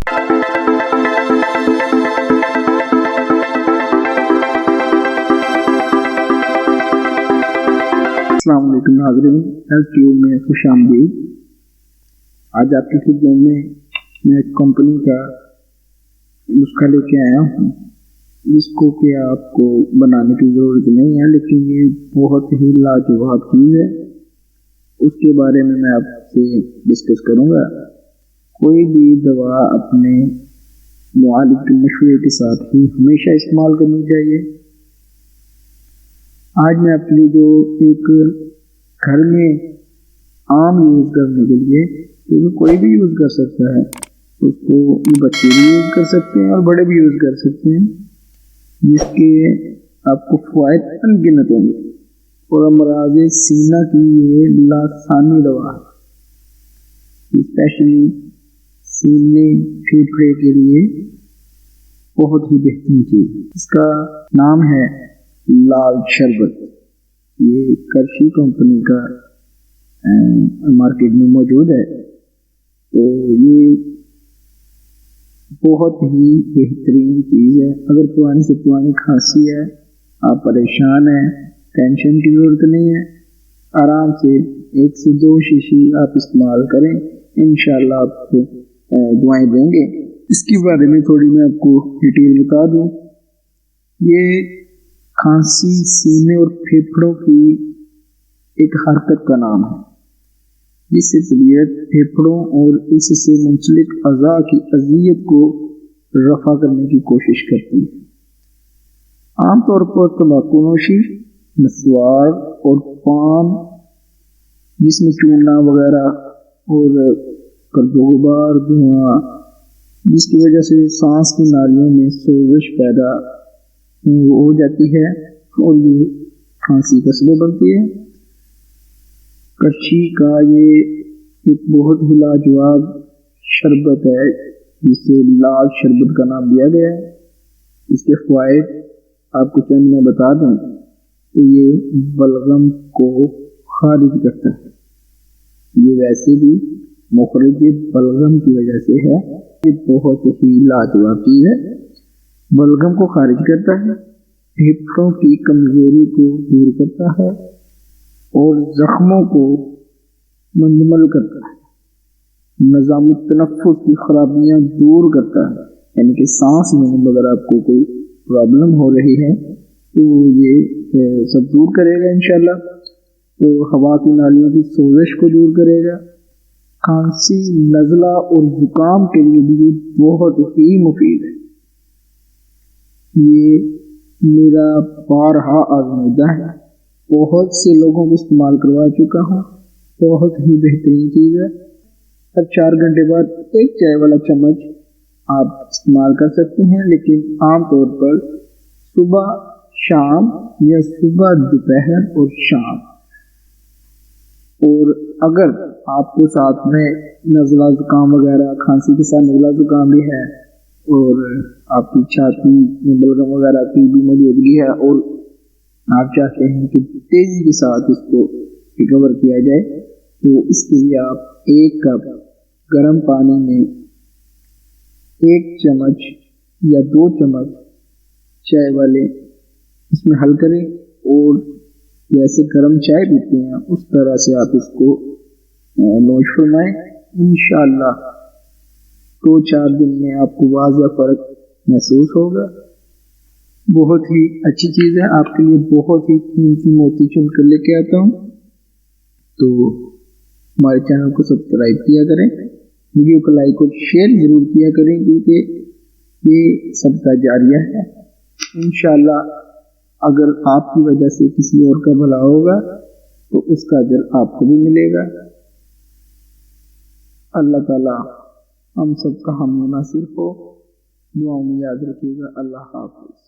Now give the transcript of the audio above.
السلام علیکم ناظرین، ایل ٹیوب میں خوش آمدید۔ آج آپ کی خدمت میں ایک کمپنی کا نسخہ لے کے آیا ہوں، جس کو کہ آپ کو بنانے کی ضرورت نہیں ہے، لیکن یہ بہت ہی لاجواب چیز ہے۔ اس کے بارے میں آپ سے ڈسکس کروں گا۔ کوئی بھی دوا اپنے معالج کے مشورے کے ساتھ ہی ہمیشہ استعمال کرنی چاہیے۔ آج میں آپ کے لیے جو ایک گھر میں عام یوز کرنے کے لیے، کیونکہ کوئی بھی یوز کر سکتا ہے، اس کو بچے بھی یوز کر سکتے ہیں اور بڑے بھی یوز کر سکتے ہیں، جس کے آپ کو فوائد ان گنت ہوں گے۔ اور امراض سینہ کی یہ لاسانی دوا ہے، اسپیشلی سینے پھیپھڑے کے لیے بہت ہی بہترین چیز ہے۔ اس کا نام ہے لال شربت۔ یہ کرشی کمپنی کا مارکیٹ میں موجود ہے۔ تو یہ بہت ہی بہترین چیز ہے۔ اگر پرانی سے پرانی کھانسی ہے، آپ پریشان ہیں، ٹینشن کی ضرورت نہیں ہے، آرام سے 1 سے 2 شیشی آپ استعمال کریں، انشاءاللہ آپ کو دعائیں دیں گے۔ اس کے بارے میں تھوڑی میں آپ کو ڈیٹیل بتا دوں۔ یہ کھانسی، سینے اور پھیپھڑوں کی ایک حرکت کا نام ہے، جس سے طبیعت پھیپھڑوں اور اس سے منسلک اعضاء کی اذیت کو رفع کرنے کی کوشش کرتی ہے۔ عام طور پر تمباکو نوشی، مسواک اور پان، جس میں چونا وغیرہ اور غبار، دھواں، جس کی وجہ سے سانس کی نالیوں میں سوزش پیدا ہو جاتی ہے اور یہ کھانسی کا سبب بنتی ہے۔ کرشی کا یہ ایک بہت ہی لاجواب شربت ہے، جسے لال شربت کا نام دیا گیا ہے۔ اس کے فوائد آپ کو چند میں بتا دوں تو یہ بلغم کو خارج کرتا ہے۔ یہ ویسے بھی مخرج بلغم کی وجہ سے ہے، یہ بہت ہی لاجواب چیز ہے۔ بلغم کو خارج کرتا ہے، پھیپھڑوں کی کمزوری کو دور کرتا ہے اور زخموں کو منجمد کرتا ہے، نظام التنفس کی خرابیاں دور کرتا ہے، یعنی کہ سانس لینے میں اگر آپ کو کوئی پرابلم ہو رہی ہے تو یہ سب دور کرے گا انشاءاللہ۔ تو ہوا کی نالیوں کی سوزش کو دور کرے گا۔ کھانسی، نزلہ اور زکام کے لیے بھی یہ بہت ہی مفید ہے۔ یہ میرا بارہا آزمودہ ہے، بہت سے لوگوں کو استعمال کروا چکا ہوں، بہت ہی بہترین چیز ہے۔ ہر 4 گھنٹے بعد ایک چائے والا چمچ آپ استعمال کر سکتے ہیں، لیکن عام طور پر صبح شام یا صبح دوپہر اور شام۔ اور اگر آپ کو ساتھ میں نزلہ زکام وغیرہ، کھانسی کے ساتھ نزلہ زکام بھی ہے اور آپ کی چھاتی میں بلغم وغیرہ کی بھی موجودگی ہے اور آپ چاہتے ہیں کہ تیزی کے ساتھ اس کو ریکور کیا جائے، تو اس کے لیے آپ 1 کپ گرم پانی میں 1 چمچ یا 2 چمچ چائے والے اس میں حل کریں، اور جیسے گرم چائے پیتے ہیں اس طرح سے آپ اس کو نوش فرمائیں۔ انشاءاللہ 2-4 دن میں آپ کو واضح فرق محسوس ہوگا۔ بہت ہی اچھی چیز ہے، آپ کے لیے بہت ہی قیمتی موتی چن کر لے کے آتا ہوں۔ تو ہمارے چینل کو سبسکرائب کیا کریں، ویڈیو کو لائک اور شیئر ضرور کیا کریں، کیونکہ یہ صدقہ جاریہ ہے۔ انشاءاللہ اگر آپ کی وجہ سے کسی اور کا بھلا ہوگا تو اس کا اجر آپ کو بھی ملے گا۔ اللہ تعالیٰ ہم سب کا ہم ناصر ہو، دعاؤں میں یاد رکھیے گا۔ اللہ حافظ۔